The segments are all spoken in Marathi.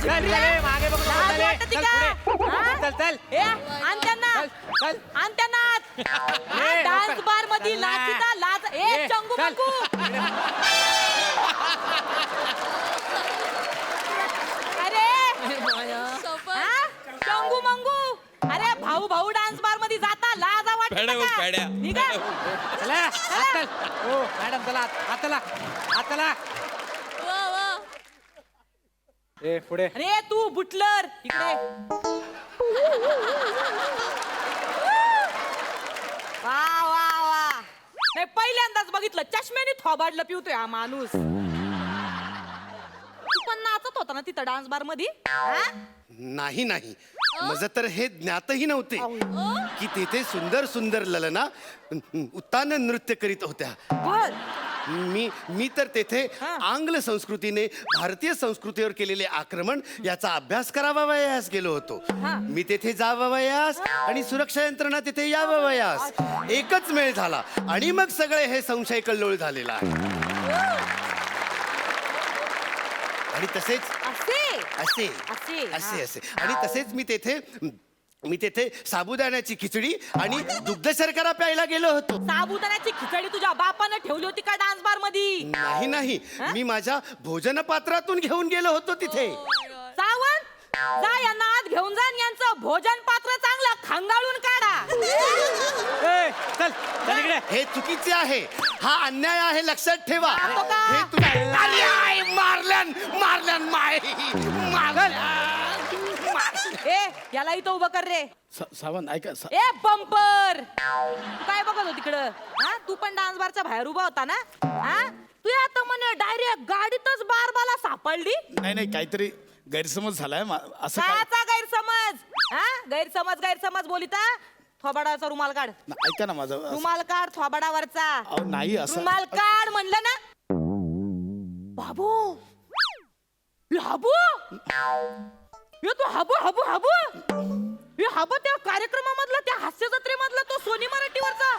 मागे बघ. लाज वाटते का? हा? चल चल ए, आण त्यांना. चल. आण त्यांना आत. हा, डान्स बार मध्ये नाचिता लाज. ए, चंगू चल. मंगू. अरे हा? चंगू मंगू. अरे भाऊ भाऊ डान्स बार मध्ये जाता लाज वाटते का? निघा. चला आत चल. हो मॅडम चला आत चला आत चला. ए पुढे. अरे तू बुटलर इकडे. वा वा वा. नाही पहिल्यांदाच बघितलं चष्म्याने थोबाडलं पिवतोय हा माणूस. तू पण नाचत होता ना तिथं डान्स बार मध्ये? हा? नाही नाही माझं तर हे ज्ञातही नव्हते की तिथे सुंदर सुंदर ललना उत्तान नृत्य करीत होत्या. बर. मी तर तेथे हा. आंग्ल संस्कृतीने भारतीय संस्कृतीवर केलेले आक्रमण याचा अभ्यास करावावयास गेलो होतो. हा. मी तेथे जावावयास आणि सुरक्षा यंत्रणा तिथे यावावयास एकच मेळ झाला आणि मग सगळे हे संशय कल्लोळ झालेला आहे. आणि तसेच असे असे असे, असे हा. असे आणि तसेच मी तेथे साबुदाण्याची खिचडी आणि दुग्ध शर्करा प्यायला गेलो होतो. साबुदाण्याची खिचडी तुझ्या बापानं ठेवली होती का डान्स बार मध्ये? नाही नाही मी माझ्या भोजन पात्रातून घेऊन गेलो होतो तिथे. सावंत जा यांना आत घेऊन जा आणि यांचं भोजन पात्र चांगलं खंगाळून काढा. ए चल चल इकडे. हे चुकीचे आहे. हा अन्याय आहे लक्षात ठेवा. जातो का? हे अरे आय, मारल्यान मारल्यान माय ए याला इथं उभं कर रे. सावंत ऐका ए बंपर तू काय बघत हो तिकडं? हा तू पण डान्स बारच्या बाहेर उभा होता ना? हा तू आता म्हणे डायरेक्ट गाडीतच बारबाला सापडली. नाही काहीतरी गैरसमज झालाय असं काय काचा गैरसमज? हा गैरसमज बोलिता. थोबाडावरचा रुमाल काढ. ऐका ना माझं रुमाल काढ थोबाडावरचा. अहो, नाही असं रुमाल काढ म्हणलं ना. बाबू हाबू यो तू हाबू यो हाबू त्या कार्यक्रमामधला त्या हास्य जत्रेमधला तो सोनी मराठीवरचा.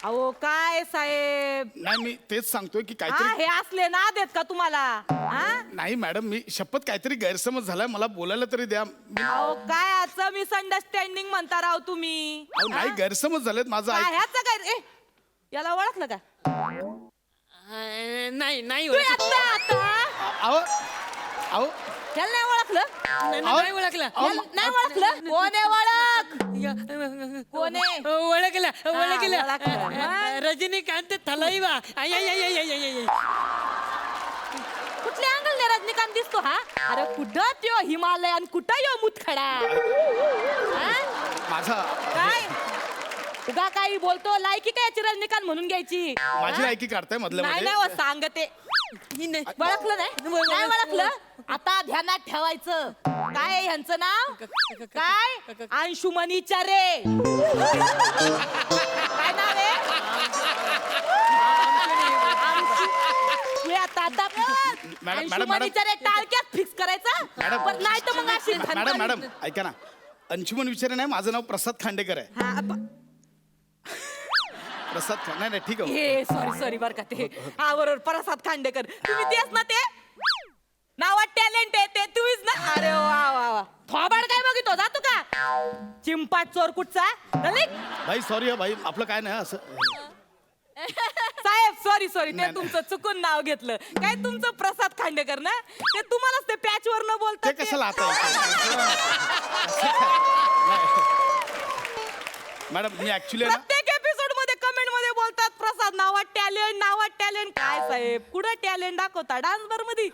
अहो काय साहेब. नाही मी तेच सांगतोय की हा काहीतरी हे असले ना देत का तुम्हाला? हा नाही मॅडम मी शपथ काहीतरी गैरसमज झालाय मला बोलायला तरी द्या. अहो काय असं मिसअंडरस्टँडिंग म्हणता राव तुम्ही? अहो नाही गैरसमज झालेत माझं काय ऐक ह्याचं काय? ए याला ओळखलं का? नाही तू आता अहो अहो याला नाही ओळखलं? नाही ओळखला नाही ओळखलं? कोण आहे ओळख? कोण आहे? ओळखला ओळखलं. रजनीकांत थलाईवा कुठल्या अँगलने रजनीकांत दिसतो हा? अरे कुठं त्यो हिमालय आणि कुठं यो मुतखडा? हा? माझा काय उगा काही बोलतो? लायकी काय याची रजनीकांत म्हणून घ्यायची? माझी हा? लायकी काढताय मधल्या नाही मध्ये नाही हो, सांगते. ओळखलं नाही ओळखलं. आता ध्यानात ठेवायचं. काय आहे ह्यांचं नाव? काय? अंशुमनी चरे. काय नाव आहे? अंशुमनी चरे टाळक्यात फिक्स करायचं. पण नाही तर मग अशी मॅडम मॅडम ऐका ना अंशुमन विचारे नाही माझं नाव प्रसाद खांडेकर आहे. हा, प्रसाद नाही ठीक आहे. हे सॉरी बर का ते. हा बरोबर प्रसाद खांडेकर. तुम्ही तेच ना ते? नावात टॅलेंट आहे ते तुम्हीच ना? अरे वा थोबाड काय बघितो जातो का? चिंपाट चोर कुठचा? भाई सॉरी भाई आपलं काय नाही असं. साहेब सॉरी ते तुमचं चुकून नाव घेतलं. काय तुमचं प्रसाद खांडेकर ना? ते तुम्हालाच ते पॅच वर न बोलता ते कशाला आता मॅडम मी ऍक्च्युली प्रत्येक एपिसोड मध्ये कमेंट मध्ये बोलतात प्रसाद नावात टॅलेंट. काय साहेब कुठं टॅलेंट दाखवता डान्स बार मध्ये?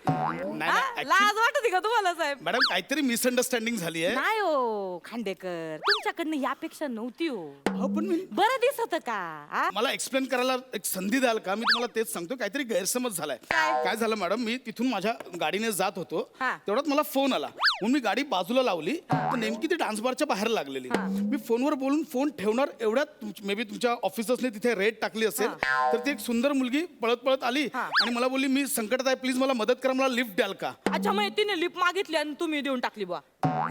लाज वाटते का तुम्हाला साहेब? मॅडम काहीतरी मिसअंडरस्टँडिंग झाली आहे. नाही हो खांडेकर तुमच्याकडनं यापेक्षा नव्हती हो. हो पण मी बरं दिसत का? आ? मला एक्सप्लेन करायला एक संधी द्याल का? मी तुम्हाला तेच सांगतो काहीतरी गैरसमज झालाय. काय? काय झालं मॅडम मी तिथून माझ्या गाडीने जात होतो हा. तेवढ्यात मला फोन आला म्हणून मी गाडी बाजूला लावली तर नेमकी ती डान्स बारच्या बाहेर लागलेली. मी फोनवर बोलून फोन ठेवणार एवढ्यात मे बी तुमच्या ऑफिसर्सने तिथे रेड टाकली असेल तर ती एक सुंदर मुलगी पळत आली आणि मला बोलली मी संकटात आहे प्लीज मला मदत करा मला लिफ्ट द्याल का? अच्छा मग तिने लिप मागितली आणि तुम्ही देऊन टाकली बुवा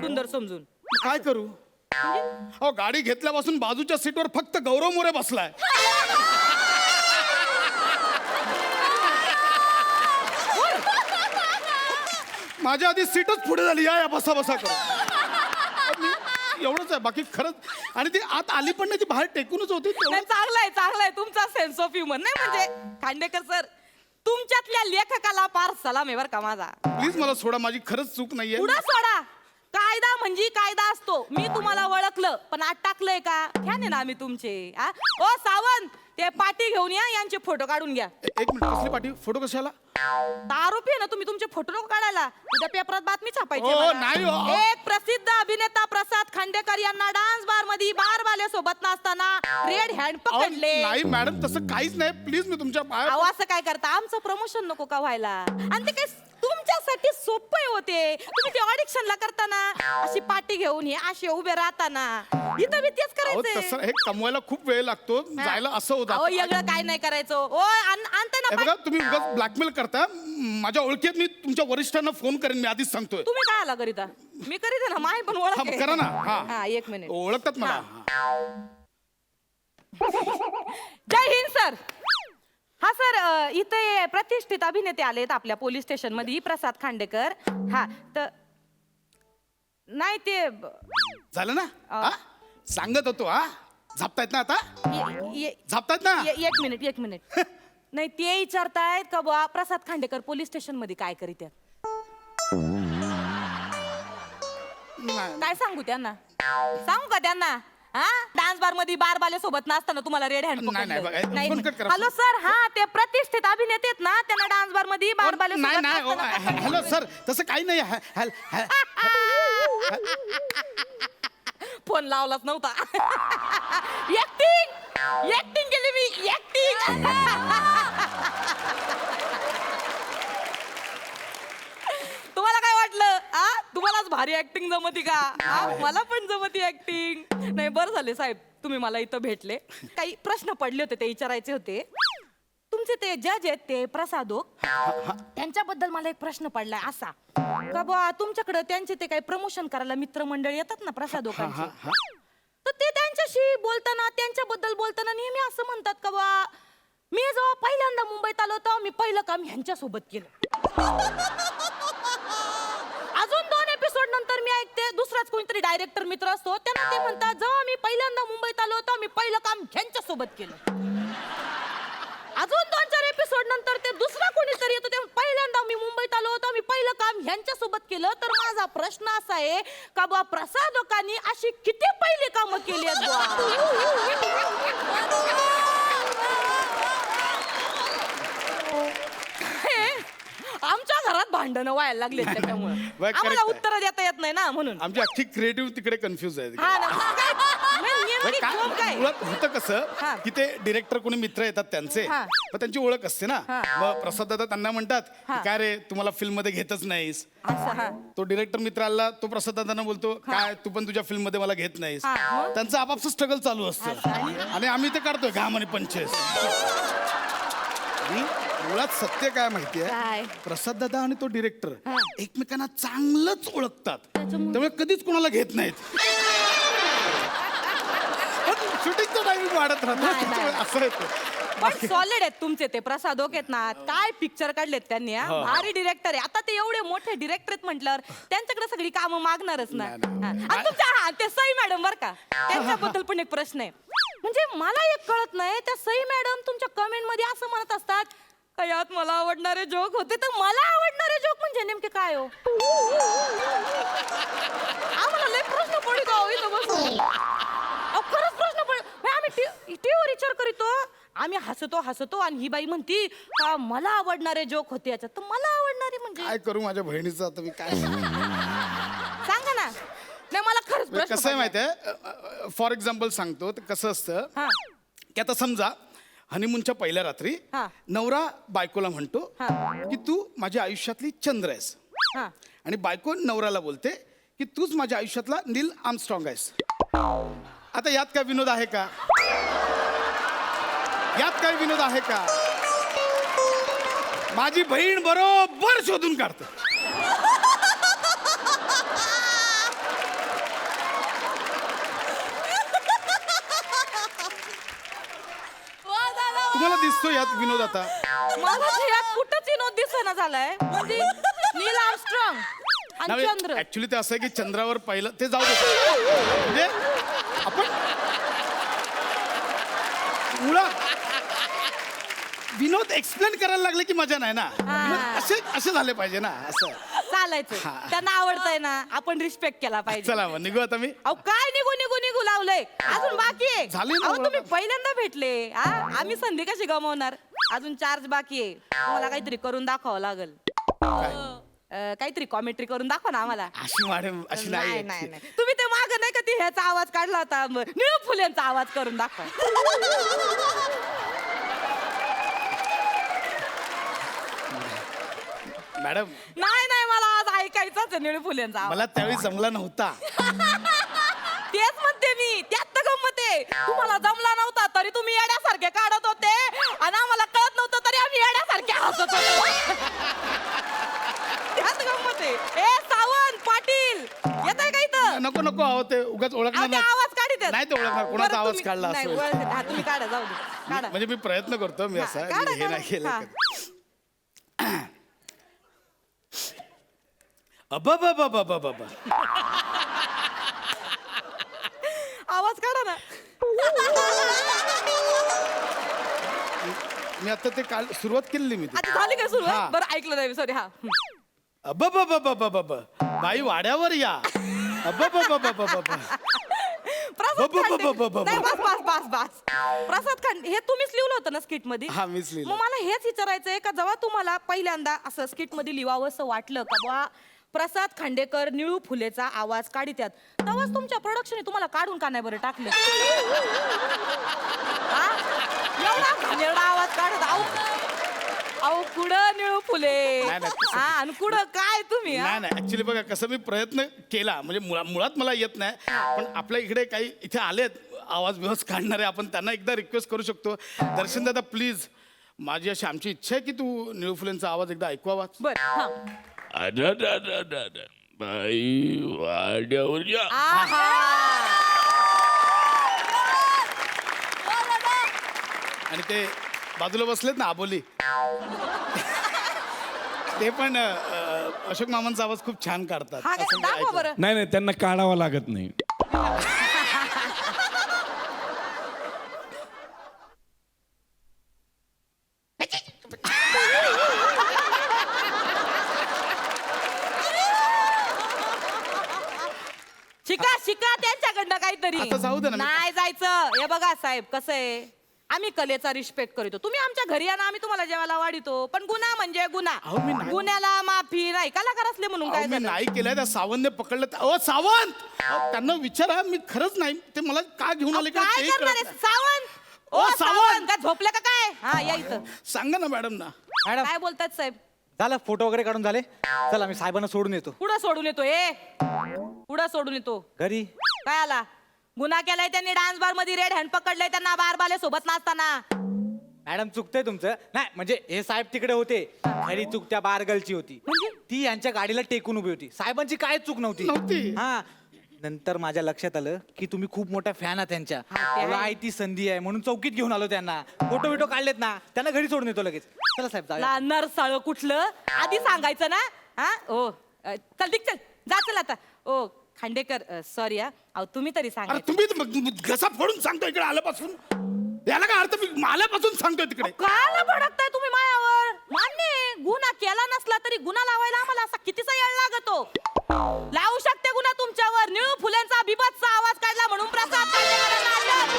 सुंदर समजून. काय करू? अहो गाडी घेतल्यापासून बाजूच्या सीटवर फक्त गौरव मोरे बसलाय. माझ्या आधी सीटच पुढे झाली. या बसा बसा करू. एवढंच आहे, बाकी खरंच. आणि ती आत आली पण नाही, ती बाहेर टेकूनच होती. नाही, चांगलाय तुमचा सेन्स ऑफ ह्युमर. नाही म्हणजे खांडेकर सर, तुमच्यातल्या लेखकाला फार सलाम आहे बर का माझा. प्लीज मला सोडा, माझी खरंच चूक नाहीये. पुढं सोडा. कायदा म्हणजे कायदा असतो. मी तुम्हाला ओळखलं पण आत टाकलंय का? घ्या ना आम्ही तुमचे. ओ सावंत, ते पाटी घेऊन या, यांचे फोटो काढून घ्या. एक मिनिट, कसली पाठी? फोटो कशाला? आरोपी आहे ना तुम्ही, तुमचे फोटो नको काढायला. उद्या पेपरात बातमी छापायची ओ, आहे मला. नाही हो. एक प्रसिद्ध अभिनेता प्रसाद खांडेकर यांना डान्स बार मध्ये बारबाल्या सोबत नसताना रेड हँड अहो, पकडले. नाही मॅडम, तसं काहीच नाही. प्लीज, मी तुमच्या पाया. अहो, असं काय करता? आमचं प्रमोशन नको का व्हायला? आणि ते काय तुमच्यासाठी सोपे होते. तुम्ही ते ऑडिशनला करताना अशी पाटी घेऊन हे असे उभे राहताना इथं बी तेच अहो, करायचंय. तसं हे कमवायला खूप वेळ लागतो. जायला असं अहो, होतं. वेगळं काय नाही करायचं. ओ आणते ना हे बघा, तुम्ही उगाच ब्लॅकमेल करता. माझ्या ओळखीत मी तुमच्या वरिष्ठांना फोन करेन, मी आधीच सांगतोय. तुम्ही काय आला करीता? मी करीते ना, माही पण ओळख हा, आहे. करा ना. हा, एक मिनिट. ओळखतात मला. जय हिंद सर. हा सर, इथे प्रतिष्ठित अभिनेते आलेत आपल्या पोलीस स्टेशन मध्ये, प्रसाद खांडेकर. हा तर नाही ते झालं ना? हा? सांगत होतो. हा, झापतायत ना आता? झापतायत ना? एक मिनिट. नाही, ते विचारतायत का बुवा प्रसाद खांडेकर पोलीस स्टेशन मध्ये काय करीत आहेत? नाही. काय सांगू त्यांना? सांगू का त्यांना? हा, डान्स बार मध्ये बारबाल्या सोबत नसताना तुम्हाला रेड हँड नाही, बघा, फोन कट करा. हॅलो सर, हा ते प्रतिष्ठित अभिनेते आहेत ना, त्यांना डान्स बार मध्ये बारबाल्या नाही सोबत नाही. नसताना- हॅलो सर, तसं काही नाही. फोन लावलाच नव्हता. ऍक्टिंग केली मी, ऍक्टिंग. तुम्हाला काय वाटलं? तुम्हालाच भारी ऍक्टिंग जमती का? मला पण जमती ऍक्टिंग. नाही, बरं झाले साहेब तुम्ही मला इथं भेटले. काही प्रश्न पडले होते, ते विचारायचे होते. तुमचे ते जज आहेत ते प्रसादोक, त्यांच्याबद्दल मला एक प्रश्न पडलाय असा का बुवा तुमच्याकडे त्यांचे ते काही प्रमोशन करायला मित्रमंडळी येतात ना प्रसादोकांचे, तर ते त्यांच्याशी बोलताना, त्यांच्याबद्दल बोलताना नेहमी असं म्हणतात का बुवा मी जेव्हा पहिल्यांदा मुंबईत आलो होतो मी पहिलं काम ह्यांच्यासोबत केलं. अजून 2 एपिसोड नंतर मी ऐकते दुसराच कोणतरी डायरेक्टर मित्र असतो, त्यांना ते म्हणतात जेव्हा मी पहिल्यांदा मुंबईत आलो होतो मी पहिलं काम ह्यांच्यासोबत केलं. अजून 2-4 एपिसोड नंतर ते दुसरा कोणीतरी येतो, ते पहिल्यांदा मी मुंबईत आलो होतो मी पहिलं काम ह्यांच्यासोबत केलं. तर माझा प्रश्न असा आहे का बुवा प्रसादकांनी अशी किती पहिली कामं केली आहेत आमच्या घरात भांडणं व्हायला लागले त्याच्यामुळे correct आम्हाला आहे. उत्तर देता येत नाही ना म्हणून. आमची अख्खी क्रिएटिव्ह तिकडे कन्फ्युज आहे. हा ना, नेमकी कोण काय? मुळात होतं हा. कसं की ते डिरेक्टर कोणी मित्र येतात त्यांचे, हा. मग त्यांची ओळख असते ना. हा. मग प्रसाद दादा त्यांना म्हणतात हा. की काय रे तुम्हाला फिल्म मध्ये घेतच नाहीस. असं हा. तो डिरेक्टर मित्र आला, तो प्रसाद दादांना बोलतो काय तू पण तुझ्या फिल्म मध्ये मला घेत नाहीस. हा, मग? त्यांचं आपापचं स्ट्रगल चालू अच्छा, असतं आणि आम्ही ते काढतोय घाम आणि पंचेस. आणि मुळात सत्य काय माहितीये, काय? प्रसाद दादा आणि तो डिरेक्टर हा. एकमेकांना चांगलंच ओळखतात, त्यामुळे कधीच कोणाला घेत नाहीत. शूटिंगचं टायमिंग वाढत नाही, राहतं नाही. असं येतं. पण सॉलिड आहेत तुमचे ते प्रसादोक आहेत ना, काय पिक्चर काढलेत त्यांनी. हो. भारी डिरेक्टर आहे. आता ते एवढे मोठे डिरेक्टर आहेत म्हटल्यावर त्यांच्याकडे सगळी कामं मागणारच ना. हा. आणि तुमच्या ते सई मॅडम बर का, त्यांच्याबद्दल पण एक प्रश्न आहे. म्हणजे मला एक कळत नाही, त्या सई मॅडम तुमच्या कमेंट मध्ये असं म्हणत असतात का यात मला आवडणारे जोक होते, तर मला आवडणारे जोक म्हणजे नेमके काय हो? आम्हाला लय प्रश्न पडतो अहो इथं बसून. अहो, खरंच प्रश्न पड. आम्ही टीव्हीवर विचार करीतो, आम्ही हसतो आणि ही बाई म्हणती का मला आवडणारे जोक होते याच्यात, तर मला आवडणारे म्हणजे काय करू माझ्या बहिणीचं आता मी काय सांगा ना. नाही, मला खरंच प्रश्न कसं आहे पडलाय. माहितीये, फॉर एक्झाम्पल सांगतो ते कसं असतं हा. की आता समजा हनीमूनच्या पहिल्या रात्री हा. नवरा बायकोला म्हणतो हा. की तू माझ्या आयुष्यातली चंद्र आहेस, हा. आणि बायको नवऱ्याला बोलते की तूच माझ्या आयुष्यातला नील आर्मस्ट्रॉंग आहेस. आता यात काय विनोद आहे का? यात काय विनोद आहे का? माझी बहीण बरोबर शोधून काढते. तुम्हाला दिसतो यात विनोद आता? मला तर यात कुठंच विनोद दिसेना झालाय. म्हणजे नील आर्मस्ट्रॉंग आणि चंद्र. ऍक्च्युली ते असं आहे की चंद्रावर पहिलं ते जाऊ दे म्हणजे आपण मुळात विनोद एक्सप्लेन करायला लागले की मजा नाही ना. विनोद असे झाले पाहिजे ना असं. चालायचं. त्यांना आवडतंय ना, आपण रिस्पेक्ट केला पाहिजे. चला मग निघू आता मी. अहो काय निघू लावलंय, अजून बाकी आहे. झाली ना अहो ओळख. तुम्ही पहिल्यांदा भेटले, आम्ही संधी कशी गमावणार. अजून चार्ज बाकी आहे. तुम्हाला काहीतरी करून दाखवावं लागेल. काहीतरी कॉमेंट्री करून दाखवा ना आम्हाला. अशी मॅडम अशी नाही नाही. नाही तुम्ही ते माग नाही का ते ह्याचा आवाज काढला होता, निळू फुल्यांचा आवाज करून दाखवा. मॅडम नाही मला आज ऐकायचाच आहे निळू फुल्यांचा आवाज. मला त्यावेळी जमला नव्हता. तेच म्हणते मी, त्यात तर गंमत आहे. तुम्हाला जमला नव्हता तरी तुम्ही येड्यासारखे काढत होते आणि आम्हाला कळत नव्हतं तरी आम्ही येड्यासारखे हसत होतो. त्यात गंमत आहे. ए सावंत पाटील येत आहे का इथं? नको अहो ते उगाच ओळखणार अहो, ते आवाज काढीत आहेत. नाही ते ओळखणार कोणाचा बरं, आवाज तुम्ही- काढला नाही, असं ओळखत- हा, तुम्ही काढा, जाऊ दे काढा. म्हणजे मी प्रयत्न करतो मी असा काढा, हे नाही केलं हा. अबाबाबाबाबाबा. आवाज काढा ना. मी आता ते काल सुरुवात केलेली मी ती. आता झाली काय सुरू हा. बरं ऐकलं नाही सॉरी. हा अबाबाबाबाबाबा. बाई वाड्यावर या. अबाबाबाबाबाबा. प्रसाद खांडे. बाबा. नाही, बस. प्रसाद खांडे हे तुम्हीच लिहिलं होतं ना स्किट मध्ये. हा, मीच लिहिलं. मग मला हेच विचारायचंय का जेव्हा तुम्हाला पहिल्यांदा असं स्किट मध्ये लिहावं असं वाटलं का बुवा प्रसाद खांडेकर निळू फुलेचा आवाज काढित्यात, तेव्हाच तुमच्या प्रोडक्शनने तुम्हाला काढून का नाही बरं टाकलं? हा? एवढा घाणेरडा आवाज काढत अहो कुठं निळू फुले नाही, तसं- आणि कुठं काय तुम्ही हा? नाही ऍक्च्युली बघा कसं मी प्रयत्न केला म्हणजे मुळात मला येत नाही पण आपल्या इकडे काही इथे आलेत आवाज बिवाज काढणारे आपण त्यांना एकदा रिक्वेस्ट करू शकतो. दर्शन दादा प्लीज माझी अशी आमची इच्छा आहे की तू निळू फुलेंचा आवाज एकदा ऐकवावा. बर हा. बाई वाड्यावर या. आहा. आणि ते बाजूला बसलेत ना आबोली ते पण अशोक मामांचा आवाज खूप छान काढतात हा असं मी दाखवा ऐकलं. बरं. नाही त्यांना काढावं लागत नाही. शिका त्यांच्याकडनं काहीतरी. आता जाऊ दे ना. नाही जायचं. हे बघा साहेब कसं आहे, आम्ही कलेचा रिस्पेक्ट करतो. तुम्ही आमच्या घरी या ना, आम्ही तुम्हाला जेवायला वाढितो. पण गुन्हा म्हणजे गुन्हा. अहो, मी नाही- गुन्ह्याला माफी नाही. कलाकार असले म्हणून काय अहो, मी झालं? नाही केलंय त्या सावंतने पकडलं अहो सावंत अहो, त्यांना विचारा मी खरंच नाही ते मला का घेऊन आले का काय तेही करणार कळत आहे? नाही. सावंत ओ, सावंत! का झोपले का काय? हा या इथं. सांगा ना मॅडम ना. मॅडम काय बोलतायत साहेब? झालं फोटो वगैरे काढून झाले. चला मी साहेबांना सोडून येतो पुढं सोडून येतो. पुढं सोडून येतो. घरी. काय आला? गुन्हा केलाय त्यांनी. डान्स बार मध्ये रेड हँड पकडलंय त्यांना बारबाले सोबत नाचताना. मॅडम चुकतंय तुमचं. नाही म्हणजे हे साहेब तिकडे होते, खरी चूक त्या बारगलची होती. म्हणजे? ती यांच्या गाडीला टेकून उभी होती. साहेबांची काय चूक नव्हती. नव्हती. हा नंतर माझ्या लक्षात आलं की तुम्ही खूप मोठ्या फॅन आहात त्यांच्या. हा, ते आहे. मला आहे ती संधी आहे म्हणून चौकीत घेऊन आलो त्यांना. फोटो बिटो काढलेत ना, त्यांना घरी सोडून येतो लगेच. चला साहेब जाऊया. नरसाळ कुठलं आधी सांगायचं ना. हा ओ चल दिक चल जा चल आता. ओ खांडेकर सॉरी हा. अहो तुम्ही तरी सांगा. अरे तुम्ही तर घसा फोडून सांगतो इकडे आल्यापासून याला काय अर्थ मी आल्यापासून सांगतोय तिकडे. काला भडकताय तुम्ही मायावर? मान्य आहे, गुन्हा केला नसला तरी गुन्हा लावायला आम्हाला असा कितीचा येळ लागतो. लावू शकते गुन्हा तुमच्यावर. निळू फुल्यांचा बिभत्सा आवाज काढला म्हणून प्रसाद खांडेकरांना अटक.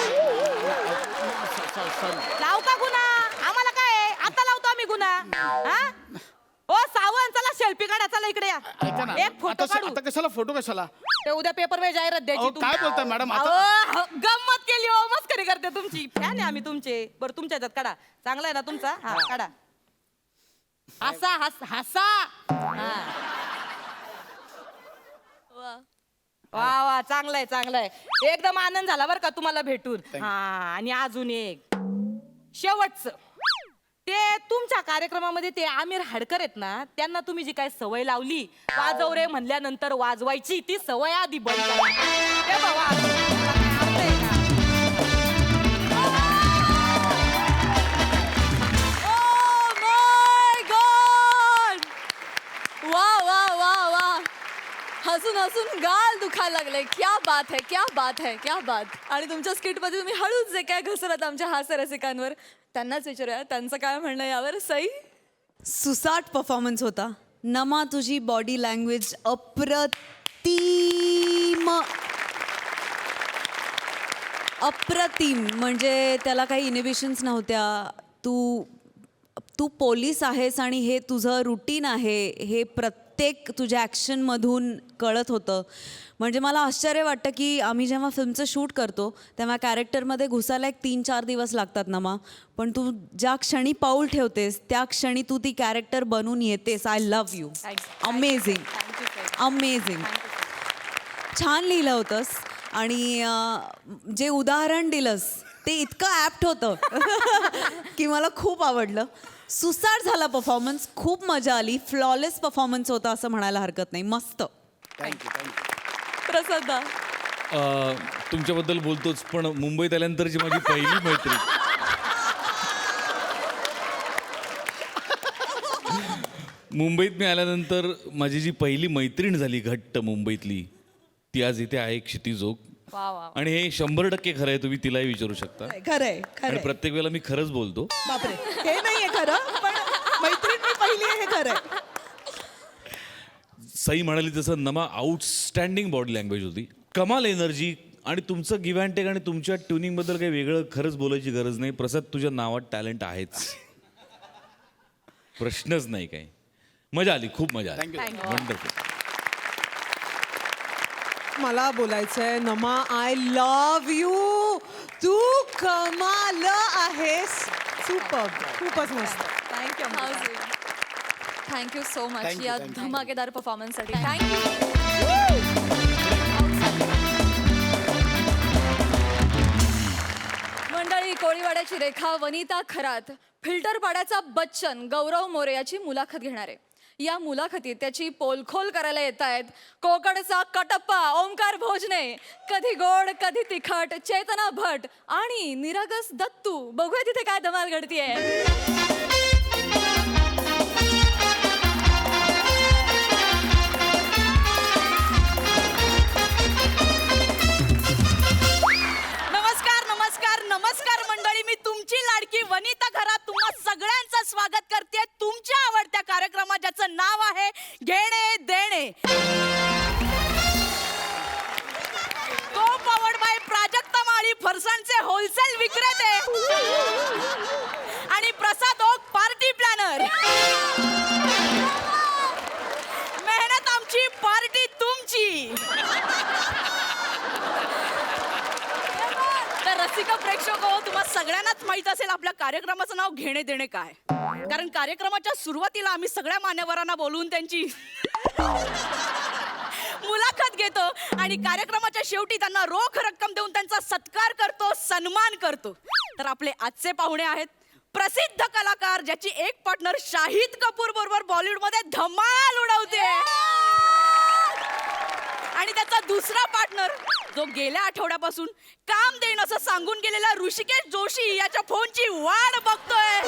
लावू का गुन्हा? आम्हाला काय आहे? आता लावतो आम्ही गुन्हा. हा ओ सावंत चला सेल्फी काढा. चला इकडे या. ऐका ना एक फोटो काढू. आता कशाला फोटो कशाला ते उद्या पेपर वर जाहिरात द्यायची. अहो, तुमची. काय बोलताय मॅडम आता अहो, गंमत केली हो. मस्करी करते तुमची. फॅन आहे आम्ही तुमचे. बरं तुमच्या ह्याच्यात काढा. चांगला आहे ना तुमचा? हा काढा. हसा हसा. हा. वा वा चांगलाय. एकदम आनंद झाला बरं का तुम्हाला भेटून. हा आणि अजून एक शेवटचं ते तुमच्या कार्यक्रमामध्ये ते आमिर हाडकर आहेत ना, त्यांना तुम्ही जी काय सवय लावली वाजव रे म्हणल्यानंतर वाजवायची, ती सवय आधी बंद करा. ते बघा, अर्थ आहे का? Oh my God! Wow, हसून गाल दुखायला लागले. क्या बात है, क्या बात है, क्या बात. आणि तुमच्या स्किट मध्ये तुम्ही हळूच जे काय घसरत आमच्या हास्य रसिकांवर, त्यांनाच विचारूया त्यांचं काय म्हणणं यावर. सई, सुसाट परफॉर्मन्स होता. नमा, तुझी बॉडी लँग्वेज अप्रतिम अप्रतिम. म्हणजे त्याला काही इनिबिशन्स नव्हत्या. तू पोलीस आहेस आणि हे तुझं रुटीन आहे हे प्रत्येक तुझ्या ॲक्शनमधून कळत होतं. म्हणजे मला आश्चर्य वाटतं की आम्ही जेव्हा फिल्मचं शूट करतो तेव्हा कॅरेक्टरमध्ये घुसायला 1-3-4 दिवस लागतात नमा, पण तू ज्या क्षणी पाऊल ठेवतेस त्या क्षणी तू ती कॅरेक्टर बनून येतेस. I love you. Amazing amazing. छान लिहिलं होतंस आणि जे उदाहरण दिलंस ते इतकं ॲप्ट होतं की मला खूप आवडलं. सुसाट झाला परफॉर्मन्स, खूप मजा आली. फ्लॉलेस परफॉर्मन्स होता असं म्हणायला हरकत नाही. मस्त. प्रसादा, तुमच्याबद्दल बोलतोच, पण मुंबईत आल्यानंतरची माझी पहिली मैत्री. मुंबईत मी आल्यानंतर माझी जी पहिली मैत्रीण झाली घट्ट मुंबईतली, ती आज इथे आहे क्षितिजोग. आणि हे 100% खरं आहे. तुम्ही तिलाही विचारू शकता. खरंय आणि खरंय. प्रत्येक वेळेला मी खरंच बोलतो. बापरे, हे नाहीये खरं, पण मैत्रीण मी पहिली आहे हे खरंय. सई म्हणाली तसं नमा आउटस्टँडिंग बॉडी लँग्वेज होती, कमाल एनर्जी. आणि तुमचं गिव्ह अँड टेक आणि तुमच्या ट्युनिंगबद्दल काही वेगळं खरंच बोलायची गरज नाही. प्रसाद, तुझ्या नावात टॅलेंट आहेच, प्रश्नच नाही काही. मजा आली, खूप मजा आली. वंडरफुल. मला बोलायचंय नमा, आय लव्ह यू. तू कमाल आहेस. सुपर, खूपच मस्त. Thank you so much Thank you, या thank you. धमाकेदार परफॉर्मन्ससाठी. थँक्यू. मंडळी, कोळीवाड्याची रेखा वनिता खरात फिल्टर पाड्याचा बच्चन गौरव मोरे याची मुलाखत घेणार आहे. या मुलाखतीत त्याची पोलखोल करायला येत आहेत कोकणचा कटप्पा ओंकार भोजने, कधी गोड कधी तिखट चेतना भट आणि निरागस दत्तू. बघूया तिथे काय धमाल घडतीये. नमस्कार मंडळी, मी तुमची लाडकी वनिता खरात तुम्हा सगळ्यांचं स्वागत करते तुमच्या आवडत्या कार्यक्रमात ज्याचं नाव आहे घेणे देणे. Co powered by Prajakta Mali, फरसाणचे होलसेल विक्रेते आणि प्रसाद ओक पार्टी प्लॅनर. मेहनत आमची, पार्टी तुमची. रसिक प्रेक्षक हो, तुम्हाला सगळ्यांनाच माहित असेल आपल्या कार्यक्रमाचं नाव घेणे देणे काय. कारण कार्यक्रमाच्या सुरुवातीला आम्ही सगळ्या मान्यवरांना बोलवून त्यांची मुलाखत घेतो आणि कार्यक्रमाच्या शेवटी त्यांना रोख रक्कम देऊन त्यांचा सत्कार करतो, सन्मान करतो. तर आपले आजचे पाहुणे आहेत प्रसिद्ध कलाकार ज्याची एक पार्टनर शाहिद कपूर बरोबर बॉलिवूड मध्ये धमाल उडवते आणि त्याचा दुसरा पार्टनर जो गेल्या आठवड्यापासून काम देईन असं सांगून गेलेला ऋषिकेश जोशी याच्या फोनची वाट बघतोय.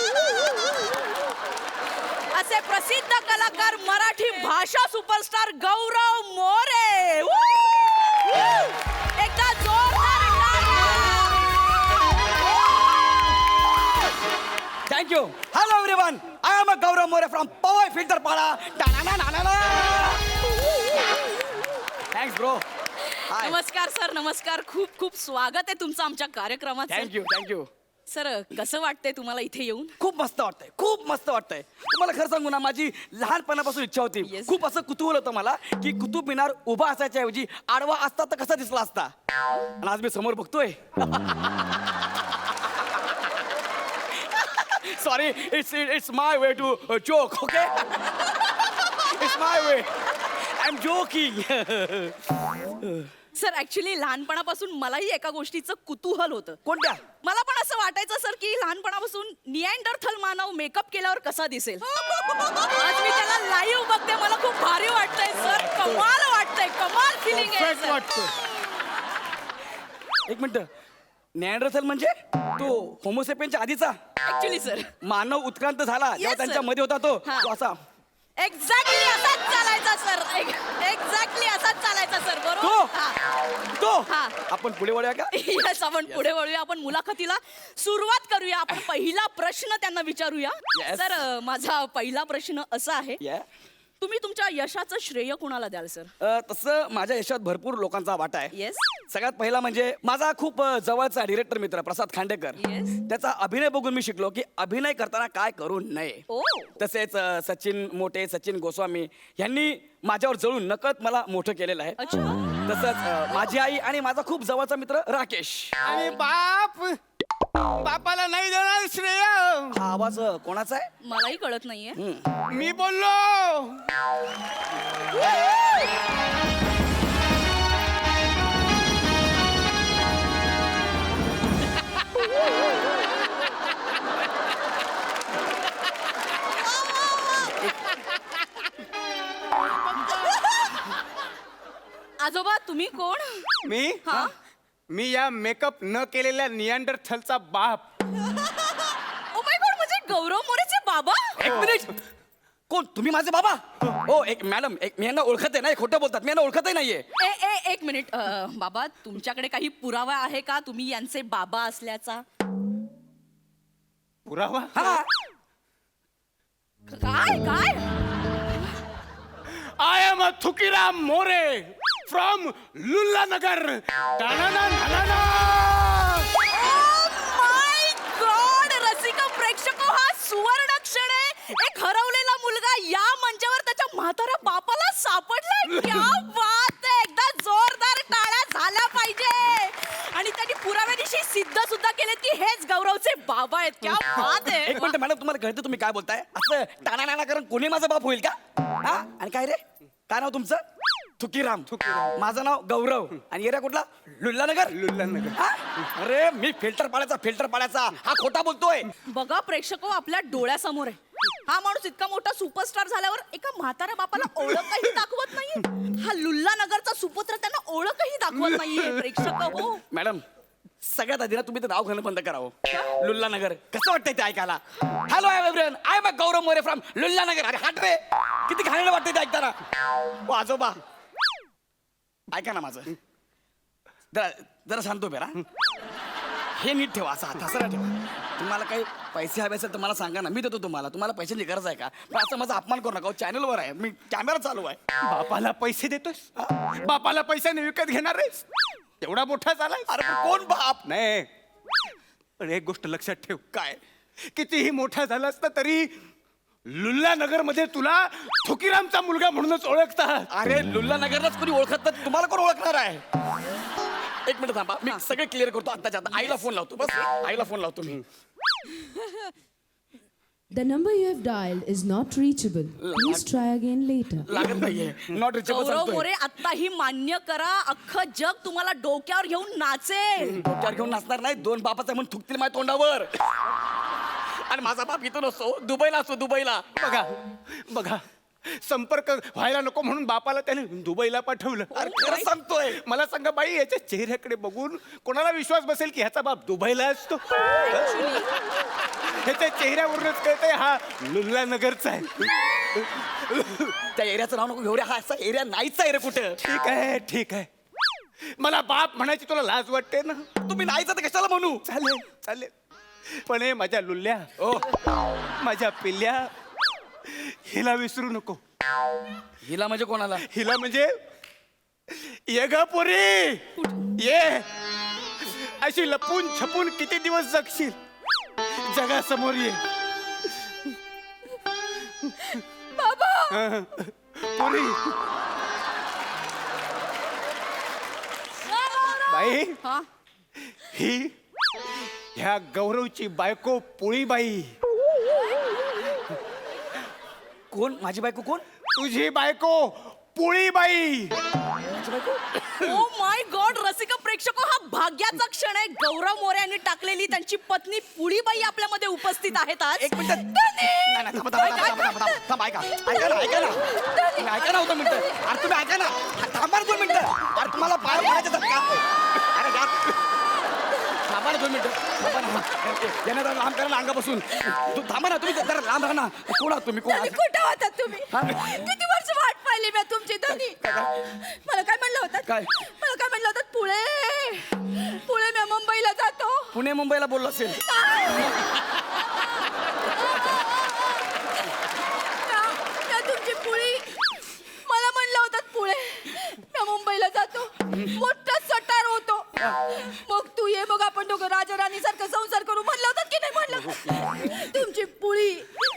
असे प्रसिद्ध कलाकार मराठी भाषा सुपरस्टार गौरव मोरे. एकदा जोरदार thank you. Hello everyone, I am Gaurav More from Powai Filter Pada. Thanks bro. नमस्कार सर, नमस्कार. खूप खूप स्वागत आहे तुमचं आमच्या कार्यक्रमात. Thank you thank you. सर, कसं वाटतंय तुम्हाला इथे येऊन? खूप मस्त वाटतंय, खूप मस्त वाटतंय. तुम्हाला खरं सांगू ना, माझी लहानपणापासून इच्छा होती. Yes. खूप असं कुतूहल होतं मला की कुतुब मिनार उभा असायच्या ऐवजी आडवा असता तर कसा दिसला असता. आणि आज मी समोर बघतोय. Sorry, it's my way to joke. Okay, it's my way. I am joking. Sir, actually लहानपणापासून मलाही एका गोष्टीचं कुतूहल होतं. कोणत्या? मला पण असं वाटायचं सर की लहानपणापासून निअँडरथल मानव मेकअप केल्यावर कसा दिसेल. आज मी त्याला लाईव्ह बघते, मला खूप भारी वाटतंय सर. कमाल वाटतंय, कमाल फिलिंग आहे सर. एक मिनिट, निअँडरथल म्हणजे तो होमोसेपियनच्या आधीचा ऍक्च्युली सर मानव उत्क्रांत झाला जेव्हा Yes, sir. त्यांच्या मध्ये होता तो हा. तो असा एक्झॅक्टली असाच चालायचा सर. एक्झॅक्टली असाच चालायचा सर. तो बरोबर हा. तो हा. आपण पुढे वळूया का? Yes, आपण पुढे वळूया. आपण मुलाखतीला सुरुवात करूया. आपण पहिला प्रश्न त्यांना विचारूया. Yes. सर माझा पहिला प्रश्न असा आहे, Yeah. तुम्ही तुमच्या यशाचं श्रेय कुणाला द्याल सर? तसं माझ्या यशात भरपूर लोकांचा वाटा आहे. येस. सगळ्यात पहिला म्हणजे माझा खूप जवळचा डिरेक्टर मित्र प्रसाद खांडेकर. Yes. त्याचा अभिनय बघून मी शिकलो की अभिनय करताना काय करू नये. ओ. तसेच सचिन मोटे, सचिन गोस्वामी यांनी माझ्यावर जळून नकळत मला मोठं केलेलं आहे. अच्छा. तसंच माझी आई आणि माझा खूप जवळचा मित्र राकेश. आणि बापाला नाही देणार श्रेय. हा आवाज कोणाचा आहे? मलाही कळत नाहीये. मी बोललो. आजोबा तुम्ही कोण? मी हा? मी या मेकअप न केलेल्या निअँडरथलचा बाप. ओ माय गॉड, म्हणजे गौरव मोरेचे बाबा? एक मिनिट. कोण तुम्ही माझे बाबा? हो एक मॅडम, मी यांना ओळखत आहे नाही, खोटं बोलतात, मी यांना ओळखतही नाहीये. एक मिनिट. बाबा तुमच्याकडे काही पुरावा आहे का तुम्ही यांचे बाबा असल्याचा? पुरावा? हा काय काय? I am a Thukiram More from Lullanagar. My god, रसिका प्रेक्षक, हा सुवर्ण क्षण आहे. एक हरवलेला मुलगा या मंचावर त्याच्या म्हाताऱ्या बापाला सापडलाय. क्या बात आहे. एकदा जोरदार टाळ्या झाल्या पाहिजे. आणि त्यांनी पुराव्यादिवशी सिद्ध सुद्धा केलेत की हेच गौरवचे बाबा आहेत. क्या बात आहे. एक मिनिट मॅडम, तुम्हाला कळतं तुम्ही काय बोलताय? असं टाणा नाना करून कोणी माझा बाप होईल का? हा आणि काय रे, काय नाव तुमचं? थुकीराम. माझं नाव गौरव. आणि एरिया कुठला? लुल्लानगर. लुल्लानगर. अरे मी फिल्टर पाड्याचा हा खोटा बोलतोय. बघा प्रेक्षक, आपल्या डोळ्यासमोर आहे. हा माणूस इतका मोठा सुपरस्टार झाल्यावर एका म्हाताऱ्या बापाला ओळखही दाखवत नाहीये. हा लुल्ला नगरचा सुपुत्र त्यांना ओळखही दाखवत नाहीये. प्रेक्षक हो. मॅडम सगळ्यात आधी ना तुम्ही ते नाव घेणं बंद करावं. लुल्लानगर कसं वाटतंय ते ऐकायला? Hello everyone, I am Gaurav More from Lullanagar. अरे हट रे, किती घाणेरडं वाटतंय ते ऐकताना. ओ आजोबा ऐका ना माझं, जरा शांत उभे राहा. हे नीट ठेवा, असा हात हसरा ठेवा. तुम्हाला काही पैसे हवे असेल तर मला सांगा ना, मी देतो तुम्हाला. तुम्हाला पैशांची गरज आहे का? पण असं माझा अपमान करू नका. चॅनलवर आहे मी, कॅमेरा चालू आहे. बापाला पैसे देतोस? बापाला पैशाने विकत घेणार आहेस? एवढा मोठा झालाय. अरे पण कोण बाप? नाही, पण एक गोष्ट लक्षात ठेव. काय? कितीही मोठा झाला असता तरी लुल्लानगर मध्ये तुला थुकीरामचा मुलगा म्हणूनच ओळखतात. अरे लुल्लानगरलाच कोणी ओळखत नाही, तुम्हाला कोण ओळखणार आहे? एक मिनिट थांबा, मी सगळे क्लिअर करतो आत्ताच्या आता. आईला फोन लावतो, बस आईला फोन लावतो मी. The number you have dialed is not reachable. Please try again later. लागत नाहीये, नॉट रिचेबल गौरव सांगतोय. मोरे, आत्ताही मान्य करा, अख्खं जग तुम्हाला डोक्यावर घेऊन नाचेल. डोक्यावर घेऊन नाचणार नाही. दोन बापाचा म्हणून थुकतील माझ्या तोंडावर. आणि माझा बाप इथं नसतो, दुबईला असतो, दुबईला. बघा संपर्क व्हायला नको म्हणून बापाला त्याने दुबईला पाठवलं. अरे खरं सांगतोय. मला सांगा बाई, याच्या चेहऱ्याकडे बघून कोणाला विश्वास बसेल की ह्याचा बाप दुबईला असतो? ह्याच्या चेहऱ्यावरूनच कळतंय हा लुल्लानगरचा आहे. त्या एरियाचं नाव नको घेऊ रे, हा असा एरिया नाहीच आहे रे कुठं. ठीक आहे. मला बाप म्हणायची तुला लाज वाटते ना? तुम्ही नाहीच तर कशाला म्हणू? चालेल. पण हे माझ्या लुल्ल्या, ओ माझ्या पिल्ल्या, हिला विसरू नको. हिला म्हणजे कोणाला? हिला म्हणजे ये ग पोरी, ये. अशी लपून छपून किती दिवस जगशील? जगासमोर ये बाबा. पोरी. बाई, हा? ही ह्या गौरवची बायको पोळीबाई. कोण? माझी बायको कोण? तुझी बायको पोळीबाई. ओ माय गॉड, रसिका प्रेक्षक, हा भाग्याचा क्षण आहे. गौरव मोरे यांनी टाकलेली त्यांची पत्नी पुळीबाई आपल्यामध्ये उपस्थित आहेत आज. एक मिनिट. नाही, थांबा, ऐका ना होतं मिनिट. अरे तुम्ही ऐका ना, थांबा ना 2 मिनिटं. अरे तुम्हाला पाय पडायचे का? अरे थांबा ना 2 मिनिटं. थांबा ना. त्यांना जरा लांब करा ना अंगापासून. तू थांबा ना, तुम्ही जरा लांब राहा ना. कोण आहात तुम्ही? कोण आहात? कुठं होतात तुम्ही? हा? किती वर्ष वाट पाहिली मी तुमची धनी. मला काय म्हणलं होतं? काय? मला काय म्हणलं होतं? पुढे मी मुंबईला जातो. पुणे मुंबईला बोललो असेल. त्या तुमची पुळी मला म्हणलं होतं पुढे मी मुंबईला जातो. मोठा सटार होतो. मग तू ये, मग आपण दोघं राजा राणी सारखं संसार करू म्हणलं होतं की नाही म्हणलं? तुमची पुळी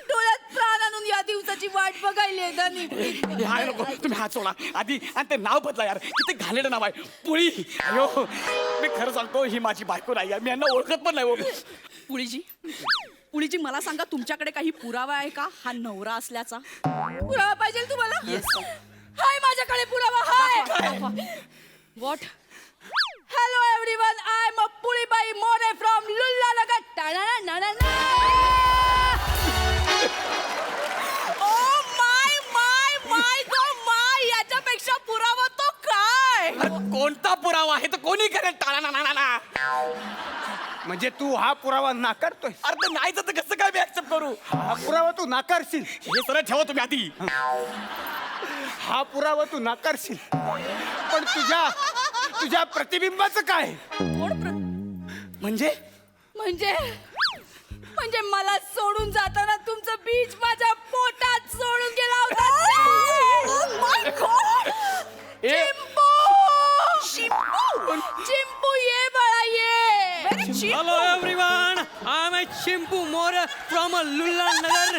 डोळ्यात प्राण आणून या दिवसाची वाट बघायली धनी. हाय नको, तुम्ही हात सोडा आधी आणि ते नाव बदला यार. किती घाणेरडं नाव आहे पुळी. अयो, मी खरं सांगतो ही माझी बायको नाही आहे. मी यांना ओळखत पण नाही हो. पुळीजी मला सांगा, तुमच्याकडे काही पुरावा आहे का हा नवरा असल्याचा? पुरावा पाहिजे तुम्हाला? हाय माझ्याकडे पुरावा हाय. What? Hello everyone, I am Pulibai More from Lullanagar. Oh my my my go my, याच्यापेक्षा पुरावा तो काय? अरे कोणता पुरावा आहे तर कोणी करेल? टाळा ना ना ना. म्हणजे तू हा पुरावा नाकारतोय? अरे तर नाही तर कसं काय मी ऍक्सेप्ट करू? हा पुरावा तू नाकारशील? हे सरळ ठेवा तुम्ही आधी. हा पुरावा तू नाकारशील, पण तुझ्या प्रतिबिंबाचं काय? म्हणजे म्हणजे मला सोडून जाताना तुमचं बीज माझ्या पोटात सोडून गेला होता. माय गॉड. चिंपू ये बाळा ये. Hello everyone, I am Chimpu More from Lullanagar.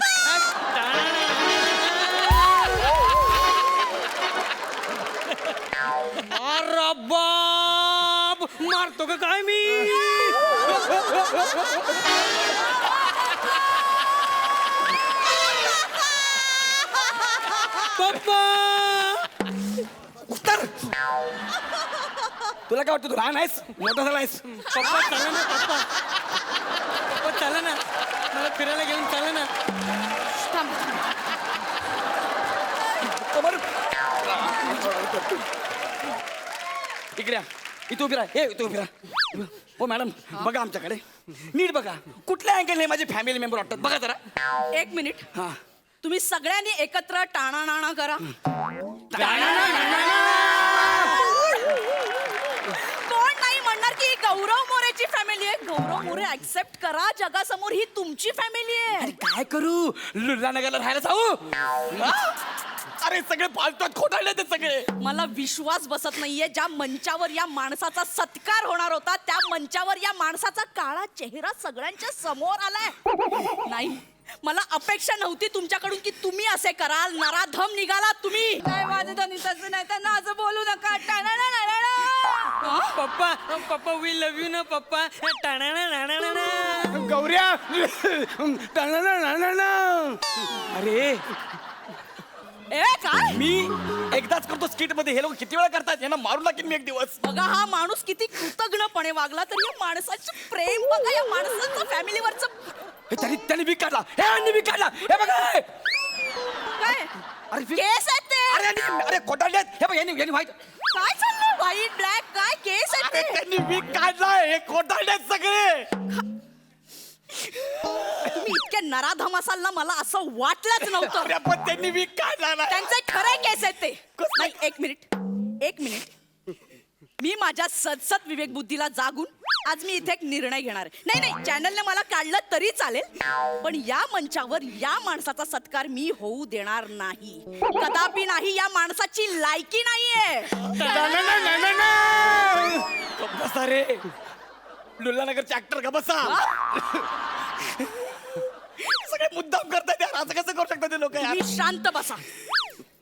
अरे बाप, मारतो का काय मी? पप्पा, उत्तर. तुला काय वाटतं तू लहान आहेस मोठा झाला आहेस? पप्पा चला ना, पप्पा चला ना, मला फिरायला घेऊन चला ना. इकडे या. इथं उभी राहा. हे इथं उभी राहा. हो मॅडम, बघा आमच्याकडे नीट बघा. कुठल्या अँगल हे माझे फॅमिली मेंबर वाटतात बघा जरा. एक मिनिट, हा. तुम्ही सगळ्यांनी एकत्र टाणा नाणा करा. कोण नाही म्हणणार की ही गौरव मोरेची फॅमिली आहे? गौरव मोरे ऍक्सेप्ट करा, जगासमोर ही तुमची फॅमिली आहे. अरे काय करू, लुल्लानगरला राहायला जाऊ? हा? अरे सगळे फालतू खोटाळले ते सगळे. मला विश्वास बसत नाहीये, ज्या मंचावर या माणसाचा सत्कार होणार होता त्या मंचावर या माणसाचा काळा चेहरा सगळ्यांच्या समोर आलाय. नाही, मला अपेक्षा नव्हती तुमच्याकडून की तुम्ही असे कराल. नराधम निघालात तुम्ही. नाही माझं धनी तसं नाही, त्यांना असं बोलू नका. पप्पा पप्पा वी लव्ह यू ना पप्पा. गौऱ्या. अरे ए काय मी एकदाच करतो स्किट मध्ये, हे लोक किती वेळा करतात? यांना मारून टाकेन मी एक दिवस. बघा, हा माणूस किती कृतज्ञपणे वागला, तर या माणसाचं प्रेम बघा, या माणसाचं फॅमिलीवरचं. त्यांनी वीक काढला. हे यांनी वीक काढला. हे बघा हे. काय अरे केस आहेत ते? अरे खोटाळलेत. हे बघ यांनी व्हाईट. काय चाललंय? व्हाईट ब्लॅक काय केस आहेत अरे ते? त्यांनी वीक काढलाय. हे खोटाळलेत सगळे. तुम्ही इतके नराधम असाल ना, मला असं वाटलंच नव्हतं. अरे पण त्यांनी वीक काढला ना. त्यांचे खरे केस आहेत ते. नाही, एक मिनिट. मी माझ्या सदसद विवेक बुद्धीला जागून आज मी इथे एक निर्णय घेणार आहे. नाही, चॅनलने मला काढलं तरी चालेल, पण या मंचावर या माणसाचा सत्कार मी होऊ देणार नाही. कदापि नाही. या माणसाची लायकी नाहीये. बसा रे, लुल्लानगरचे ऍक्टर का बसा. सगळे मुद्दाम करतात यार. असं कसं करू शकतात ते लोक? तुम्ही शांत बसा.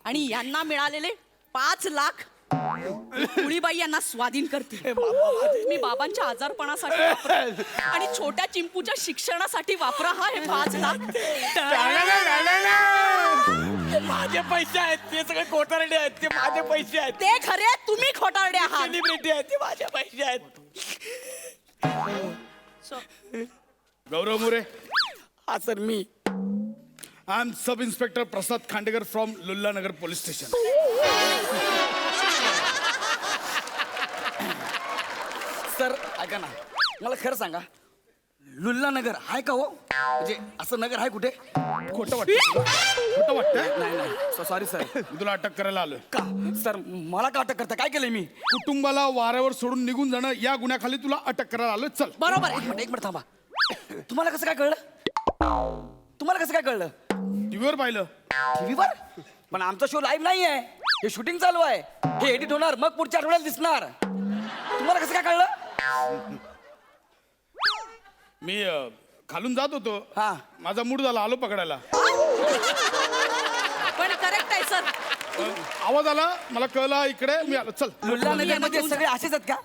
आणि यांना मिळालेले 5 लाख पुळीबाई यांना स्वाधीन करते. मी बाबांच्या आजारपणासाठी वापरेन आणि छोट्या चिंपूच्या शिक्षणासाठी वापरा हा हे 5 लाख. माझे पैसे आहेत ते, सगळे खोटारडे आहेत ते. माझे पैसे आहेत ते खरे, तुम्ही खोटारडे आहात. सेलिब्रिटी आहेत ते. माझे पैसे आहेत. गौरव मोरे, हा सर मी. I am sub inspector Prasad Khandekar from Lullanagar police station. Sir ऐका ना, मला खरं सांगा, लुल्ला नगर आहे का हो? म्हणजे असं नगर आहे कुठे? खोटं वाटतं खोटं वाटतं नाही नाही सॉरी सर. मी तुला अटक करायला आलोय. का सर मला का अटक करता? काय केलंय मी? कुटुंबाला वाऱ्यावर सोडून निघून जाणं या गुन्ह्याखाली तुला अटक करायला आलोय. चल. बरोबर. एक मिनिट थांबा. तुम्हाला कसं काय कळलं? तुम्हाला कसं काय कळलं? टीव्हीवर पाहिलं. टीव्हीवर? पण आमचा शो लाईव्ह नाही आहे. हे शूटिंग चालू आहे. हे एडिट होणार मग पुढच्या आठवड्यात दिसणार. तुम्हाला कसं काय कळलं? मी खालून जात होतो. हा. माझा मूड झाला, आलो पकडायला. पण करेक्ट आहे सर. आवाज आला, मला कळलं इकडे, मी आलो. चल. लुल्ला नगर मध्ये सगळे असेच आहेत का?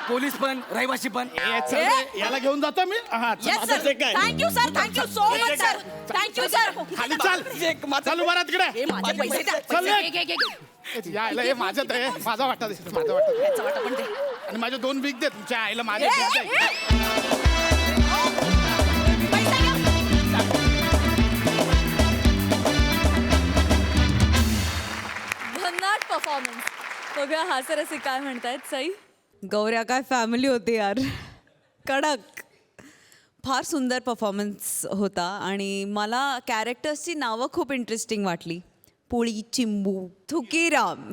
पोलीस पण रहिवासी पण? याला घेऊन जातो मी. हा, चल. Yes sir. Thank you sir. Thank you so much sir. Thank you sir. खाली चाल. चालू बरा तिकडे. हे माझे पैसे द्या. चल पैसे रे. घे, घे, घे. यायला हे माझ्यात आहे. माझा वाटा दे. माझा वाटा दे. याचा वाटा पण दे. आणि माझे 2 वीक दे. तुमच्या आईला माझे ए, वीक ए, द्या. पैसा घ्या. भन्नाट परफॉर्मन्स. बघूया हास्यरसिक काय म्हणतायत. सई गौऱ्या काय फॅमिली होती यार. कडक. फार सुंदर परफॉर्मन्स होता आणि मला कॅरेक्टर्सची नावं खूप इंटरेस्टिंग वाटली. पोळी, चिंबू, थुकीराम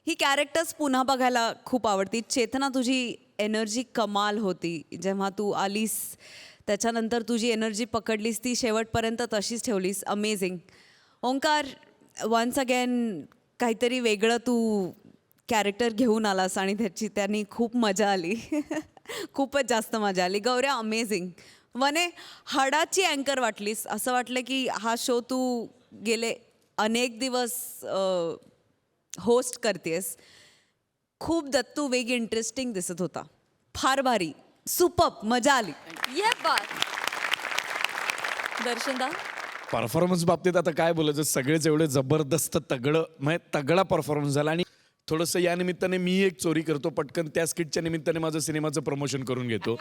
ही कॅरेक्टर्स पुन्हा बघायला खूप आवडती. चेतना तुझी एनर्जी कमाल होती. जेव्हा तू आलीस त्याच्यानंतर तुझी एनर्जी पकडलीस ती शेवटपर्यंत तशीच ठेवलीस. अमेझिंग. ओंकार वन्स अगेन काहीतरी वेगळं तू कॅरेक्टर घेऊन आलास आणि त्यांनी खूप मजा आली. खूपच जास्त मजा आली. गौऱ्या अमेझिंग. वने हाडाची अँकर वाटलीस. असं वाटलं की हा शो तू गेले अनेक दिवस होस्ट करतेस. खूप दत्तू वेग इंटरेस्टिंग दिसत होता. फार भारी. सुपर्ब. मजा आली. ये बात. दर्शनदा परफॉर्मन्स बाबतीत आता काय बोलायचं, सगळेच एवढे जबरदस्त तगडा परफॉर्मन्स झाला. आणि थोडंसं या निमित्ताने मी एक चोरी करतो पटकन, त्या स्किटच्या निमित्ताने माझं सिनेमाचं प्रमोशन करून घेतो.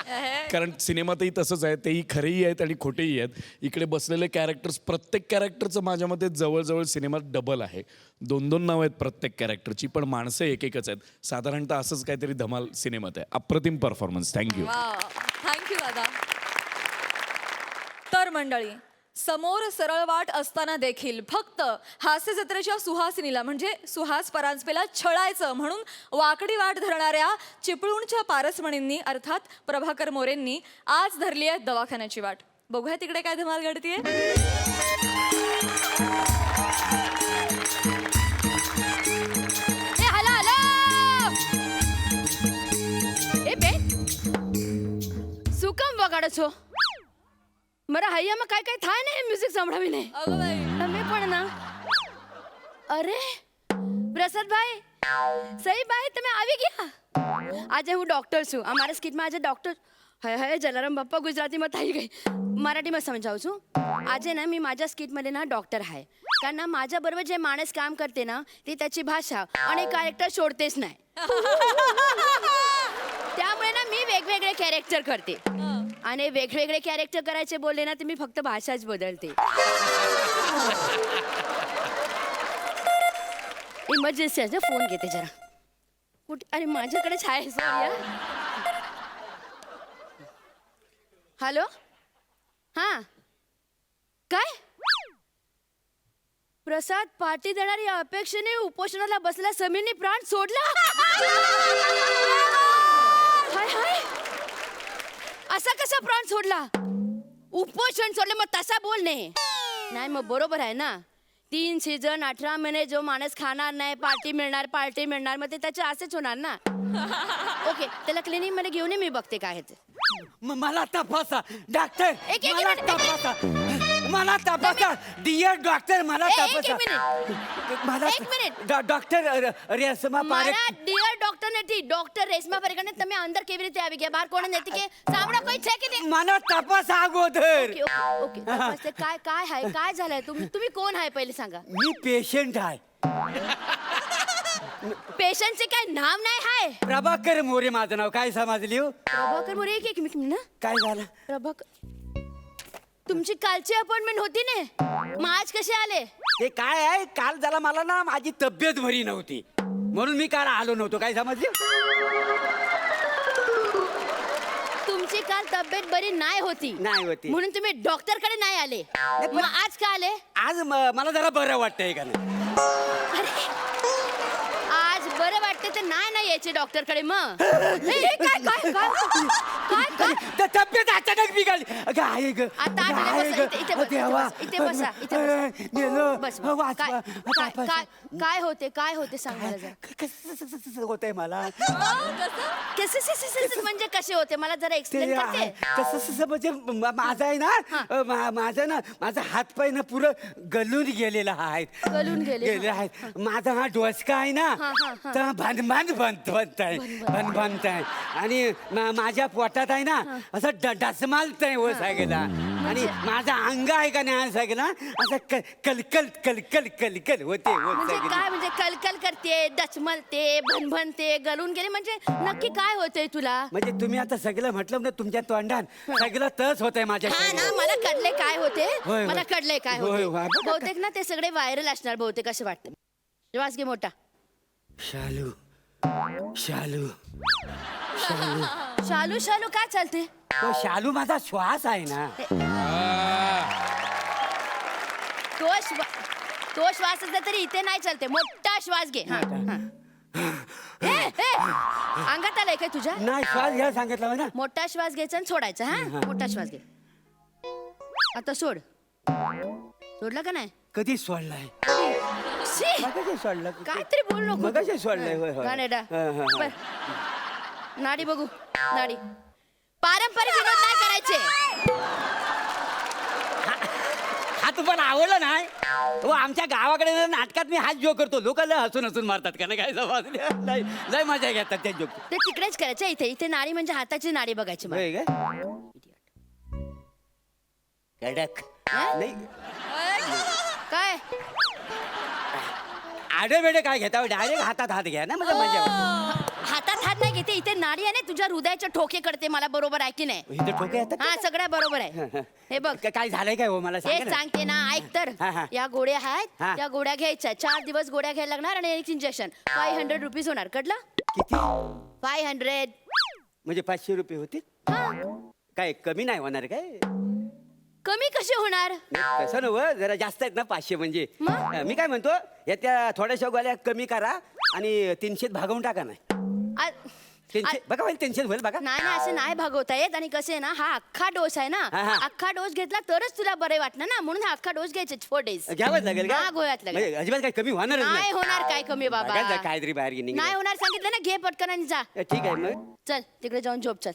कारण सिनेमातही तसंच आहे, तेही खरेही आहेत आणि खोटेही आहेत. इकडे बसलेले कॅरेक्टर्स, प्रत्येक कॅरेक्टरचं माझ्या मते जवळजवळ सिनेमात डबल आहे. 2-2 नावं आहेत प्रत्येक कॅरेक्टरची, पण माणसं एकच आहेत. साधारणतः असंच काहीतरी धमाल सिनेमात आहे. अप्रतिम परफॉर्मन्स. थँक्यू. थँक्यू दादा. तर मंडळी, समोर सरळ वाट असताना देखील फक्त हास्य जत्रेच्या सुहासिनीला म्हणजे सुहास परांजपेला छळायचं म्हणून वाकडी वाट धरणाऱ्या चिपळूणच्या पारसमणींनी अर्थात प्रभाकर मोरेंनी आज धरली आहे दवाखान्याची वाट. बघूया तिकडे काय धमाल घडतीये. સુકમ વગાડો છો? મારા હૈયામાં કાંઈ કાંઈ થાય ને મ્યુઝિક સંભળાવીને. તમે પણ ના. અરે પ્રસાદભાઈ, સહીભાઈ તમે આવી ગયા. આજે હું ડૉક્ટર છું. અમારા સ્કિટમાં આજે ડૉક્ટર હય જલારામ બાપ્પા ગુજરાતીમાં થઈ ગઈ. मराठीमध्ये समजावू છું. આજે ना मी माझ्या स्किटमध्ये ना डॉक्टर आहे. कारण ना माझ्याबरोबर जे माणूस काम करते ना ती त्याची भाषा आणि कॅरेक्टर सोडतेच नाही. त्यामुळे ना मी वेगवेगळे कॅरेक्टर करते. आणि वेगवेगळे कॅरेक्टर करायचे बोलले ना तर मी फक्त भाषाच बदलते. इमर्जन्सी आहे, फोन घेते जरा. कुठे? अरे माझ्याकडेच आहे. सॉरी. हॅलो. हां काय? प्रसाद पार्टी देणार या अपेक्षेने उपोषणाला बसल्या समीरने प्राण सोडला. हाय हाय, असा कसा प्राण सोडला? उपोषण सोडले मग तसा बोलणे नाही. मग बरोबर आहे ना. 3 सीझन 18 महिने जो माणूस खाणार नाही, पार्टी मिळणार मग ते त्याचे असेच होणार ना. ओके, त्याला क्लिनिक मध्ये घेऊन ये, मी बघते काय आहे ते. मला तपासा डॉक्टर. एक मला मिनिट. तपासा. मला तपासा डियर डॉक्टर. मला तपासा. एक मिनिट. ડોક્ટર રેશમા પારેખ. મારા ડિયર ડોક્ટર નથી, ડોક્ટર રેશમા પારેખ. ને તમે અંદર કેવી રીતે આવી ગયા? બહાર કોણ નથી કે સાંભળો કોઈ છે કે નહીં? मला तपास अगोदर. Okay okay okay. तपासते. काय काय आहे? काय झालंय? तुम्ही कोण आहे पहिले सांगा. मी पेशंट आहे. पेशंटचे काय नाव नाही आहे? प्रभाकर मोरे माझं नाव. काय समजली हो? प्रभाकर मोरे. एक मिनिट ना. काय झालं? प्रभाकर, तुमची कालची अपॉइंटमेंट होती ने, मग आज कसे आले? ते काय आहे, काल झाला मला ना माझी तब्येत बरी नव्हती म्हणून मी काल आलो नव्हतो. काय समजली? तुमची तुमची काल तब्येत बरी नाही होती म्हणून तुम्ही डॉक्टर कडे नाही आले मग आज का आले आज मला जरा बरं वाटतंय का नाही आज बरं वाटते तर नाही यायचे डॉक्टर कडे मग हे काय काय काय काय काय तर तब्येत अचानक बिघडली अगं आहे ग आता आले, बसा. इथे बसा, इथे बसा, इथे बसा. बस, काय होते सांग मला जरा. कसं होतंय मला कसे म्हणजे कसे होते मला जरा एक्सप्लेन करते कसं म्हणजे माझा आहे ना माझा हात पाय ना पुरं गलून गेलेला आहे गलून गेले आहेत माझा हा डोसका आहे ना तर बनत आहे आणि माझ्या पोटात आहे ना असं डसमालतंय हो सगळा आणि माझा अंग आहे का नाही सगळा असं कलकल कलकल कलकल होते म्हणजे काय म्हणजे कलकल करते डचमलते भनभनते गलून गेले म्हणजे नक्की काय होतंय तुला म्हणजे तुम्ही आता सगळं म्हटलं ना तुमच्या तोंडात सगळं तच होतंय माझ्या हा ना मला कळले काय होते होय. मला कळले काय होय, होते होय. बहुतेक ना ते सगळे व्हायरल असणार बहुतेक असं वाटतं श्वास घे मोठा शालू शालू शालू शालू काय चालते तो शालू माझा श्वास आहे ना तो श्वास असला तरी इथे नाही चालते मोठा श्वास घे हा, हा. ए, अंगात आलाय काय तुझ्या नाही श्वास घ्या सांगितलं ना मोठा श्वास घ्यायचा आणि सोडायचा हा मोठा श्वास घे आता सोड सोडला का नाही कधी सोडलाय शी! कधी सोडलं काहीतरी बोल नको मगाशी सोडलंय होय, होय. गाणेडा. हा, हा, हा. बर. नाडी बघू नाडी पारंपरिक विनोद नाही करायचे हा तुम्हाला आवडला नाही तो आमच्या गावाकडे ना नाटकात मी हाच जोक करतो लोक लय हसून हसून मारतात का नाही काय जबाब लय लय मजा घेतात त्या जोक ते तिकडेच करायचं इथे इथे नाडी म्हणजे हाताची नाडी बघायची मला. कडक हा? नाही काय आडे बेडे काय घेता डायरेक्ट हातात हात घ्या ना म्हणजे मजा हातात हात नाही घेते इथे नाडी आहे ना तुझ्या हृदयाच्या ठोके करते मला बरोबर आहे की नाही इथे ठोके येतात हा सगळं बरोबर आहे हे बघ काय झालंय काय हो मला तेच सांगा ना. सांगते ना ऐक तर हा, हा. या गोळ्या आहेत हा. त्या गोळ्या घ्यायच्या 4 दिवस गोळ्या घ्यायला लागणार आणि एक इंजेक्शन 500 रुपीज होणार कळलं किती 500 म्हणजे 500 रुपये होतील काय कमी नाही होणार काय कमी कसे होणार नाही, तसं नव जरा जास्त आहेत ना 500 म्हणजे मग? मी काय म्हणतो या त्या थोड्याशा गोळ्या कमी करा आणि 300 भागवून टाका नाही आ- 300 बघा होईल 300 होईल बघा नाही नाही असे नाही भागवता येत आणि कसे आहे ना हा अख्खा डोस आहे ना हा, हा. अख्खा डोस घेतला तरच तुला बरे वाटणार ना म्हणून हा अख्खा डोस घ्यायचे 4 days घ्यावंच लागेल का हा, गोळ्यात लागेल. म्हणजे अजिबात काही कमी होणारच नाही होणार काय कमी बाबा बघा जा काहीतरी बाहेर गेली नाही होणार सांगितलं ना घे पटकन आणि जा ठीक आहे मग चल तिकडे जाऊन झोप चल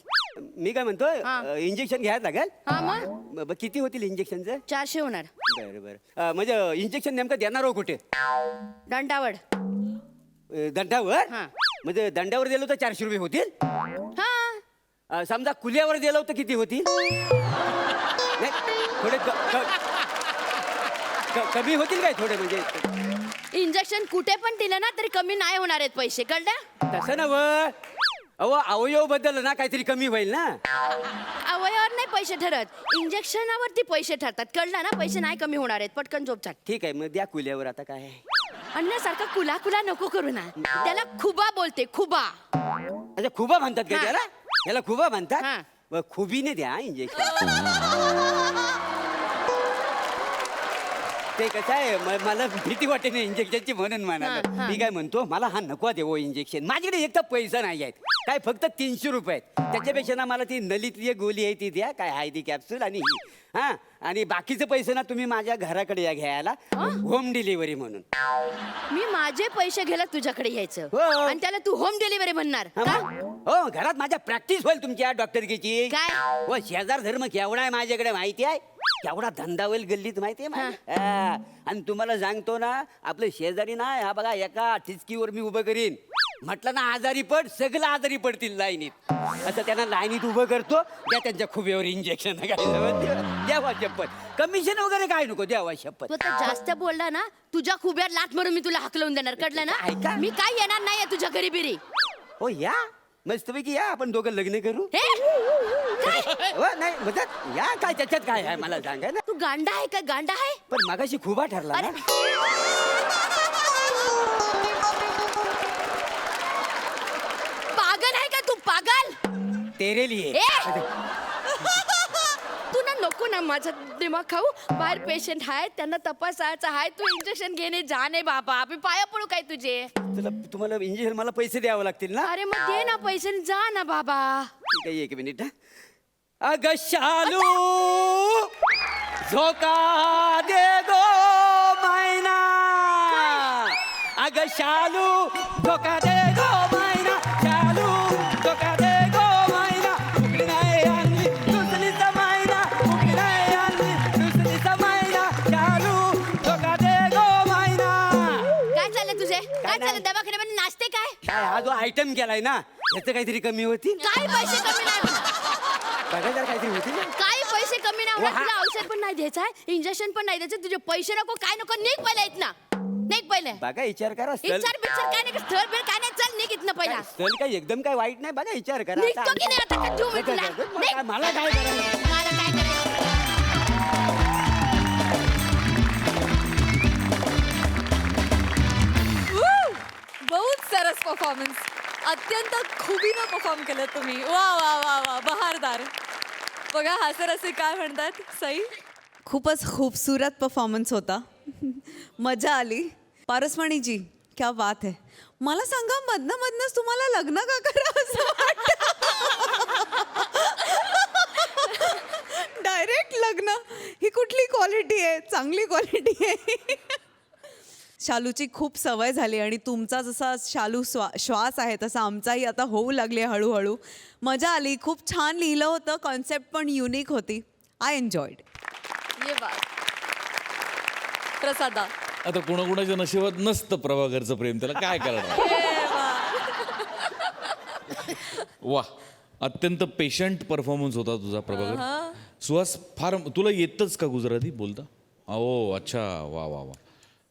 मी काय म्हणतो हा. इंजेक्शन घ्यायला लागेल हा मग किती होतील इंजेक्शनचं 400 होणार बरं बरं म्हणजे इंजेक्शन नेमकं देणार हो कुठे दंडावड दंडावर हा. म्हणजे दंडावर दिलं तर 400 रुपये होतील हा समजा कुल्यावर दिलं तर किती होतील नाही थोडे कमी होतील काय थोडे म्हणजे इंजेक्शन कुठे पण दिलं ना तरी कमी नाही होणार आहेत पैसे कळलं तसं ना अवयव बद्दल ना काहीतरी कमी होईल ना अवयवावर नाही पैसे ठरत इंजेक्शनावरती पैसे ठरतात कळलं ना पैसे नाही कमी होणार आहेत पटकन झोप चाल ठीक आहे मग द्या कुल्यावर आता काय अन्नासारखा कुला कुला नको करू ना त्याला खुबा बोलते खुबा अच्छा खुबा म्हणतात का हा. त्याला याला खुबा म्हणतात हा. मग खुबीने द्या इंजेक्शन ते कसं आहे मला भीती वाटते ना इंजेक्शनची म्हणून म्हणाल हा. मी काय म्हणतो मला हा नको देवो इंजेक्शन माझ्याकडे एक तर पैसा नाही आहेत काय फक्त 300 रुपये आहेत त्याच्यापेक्षा ना मला ती नलीतली एक गोळी आहे ती द्या काय आहे ती कॅप्सूल आणि ही हा आणि बाकीचे पैसे ना तुम्ही माझ्या घराकडे या घ्यायला होम डिलिव्हरी म्हणून मी माझे पैसे घ्यायला तुझ्याकडे यायचं हो. आणि त्याला तू होम डिलिव्हरी म्हणणार हा, का? मग? हो घरात माझ्या प्रॅक्टिस होईल तुमच्या डॉक्टरकीची काय? हो शेजार धर्म केवढा आहे माझ्याकडे माहिती आहे केवढा धंदा होईल गल्लीत माहिती आहे आणि तुम्हाला सांगतो ना आपलं शेजारी ना हा बघा एका ठिचकीवर मी उभं करीन म्हटलं ना आजारी पड सगळं आजारी पडतील लाईनीत असं त्यांना लाईनीत उभं करतो द्या त्यांच्या खुब्यावर इंजेक्शन द्यावा शपथ कमिशन वगैरे काय नको द्यावा शपथ तू आता जास्त बोलला ना तुझ्या खुब्यात लाथ मारून मी तुला हकलवून देणार कळलं ऐका. ना मी काय येणार नाहीये तुझ्या घरी बिरी हो या मस्तपैकी या आपण दोघं लग्न करू हे? काय? हो नाही म्हणजे या काय त्याच्यात काय आहे मला सांगा ना तू गांडा आहे काय गांडा आहे पण मगाशी खुबा ठरला ना पागल आहे का तू पागल तेरे लिए तू ना नको ना माझा दिमाग खाऊ. बाहेर पेशंट आहे, त्यांना तपासायचं आहे. तू इंजेक्शन घेणे जाणे बाबा. मी पाया पडू काय तुझे? तुम्हाला इंजिनियर मला पैसे द्यावे लागतील ना. अरे मग दे ना पैसे, जा ना बाबा. ठीक आहे, एक मिनिट. अग शालू झोका दे गो मैना. अग शालू झोका दे गो मैना. शालू झोका दे गो मैना. फुकली नाही आणली दुसरीचा मैना. फुकली नाही आणली दुसरीचा मैना. शालू झोका दे गो मैना. काय चाललंय तुझे? काय चाललंय? दवाखान्यामध्ये नाचते काय? काय हा जो आयटम केलाय ना याचं काहीतरी कमी होती. काय पैसे कमी नाही होणार. बघा जरा काहीतरी होती ना. काय पैसे कमी नाही होणार. तुला औषध पण नाही द्यायचं आहे, इंजेक्शन पण नाही द्यायचं. तुझे पैसे नको, काय नको. निघ पहिले इथनं. निघ पहिले. बघा विचार करा. विचार बिचार काय नाही, स्थळ बिळ काय नाही. चल निघ इथनं पहिला. चल काय एकदम काय वाईट नाही. बघा विचार करा. निघतो की नाही आता का जीव मी तुला? निघ. मला काय करायचं. मला काय करायचं? बहुत सरस परफॉर्मन्स. अत्यंत खुबीनं परफॉर्म केलं तुम्ही. वा वा वा वा, बहारदार. बघा हास्यरसिक असे काय म्हणतात. सई, खूपच खूबसूरत परफॉर्मन्स होता. मजा आली. पारसमणीजी, क्या बात है. मला सांगा, मधनंच तुम्हाला लग्न का करावं असं डायरेक्ट लग्न. ही कुठली क्वालिटी आहे? चांगली क्वालिटी आहे. शालूची खूप सवय झाली आणि तुमचा जसा शालू श्वास आहे तसा आमचाही आता होऊ लागले हळूहळू. मजा आली. खूप छान लिहिलं होतं. कॉन्सेप्ट पण युनिक होती. I enjoyed. ये बात. प्रसादा, आता कोणाकोणाच्या नशिबात नसतं प्रभाकरचं प्रेम, त्याला काय करणार. वा, अत्यंत पेशंट परफॉर्मन्स होता तुझा प्रभाकर. सुहास, फार तुला येतच का गुजराती बोलता? ओ अच्छा, वा वा वा.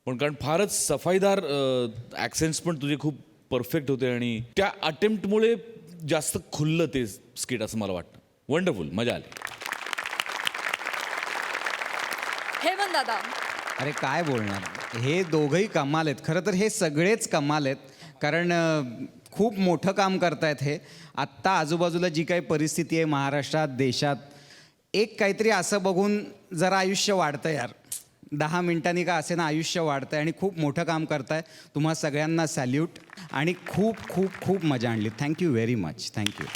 पण कारण फारच सफाईदार ॲक्सेंट्स पण तुझे खूप परफेक्ट होते आणि त्या अटेम्प्टमुळे जास्त खुललं ते स्किट असं मला वाटतं. वंडरफुल, मजा आली. हेमंत दादा, अरे काय बोलणार, हे दोघंही कमाल आहेत. खरं तर हे सगळेच कमाल आहेत, कारण खूप मोठं काम करतायत हे. आत्ता आजूबाजूला जी काही परिस्थिती आहे महाराष्ट्रात, देशात, एक काहीतरी असं बघून जरा आयुष्य वाढतं यार. 10 मिनिटांनी का असे ना आयुष्य वाढतं आणि खूप मोठं काम करताय. तुम्हा सगळ्यांना सॅल्यूट आणि खूप खूप खूप मजा आणली. Thank you very much. थँक्यू.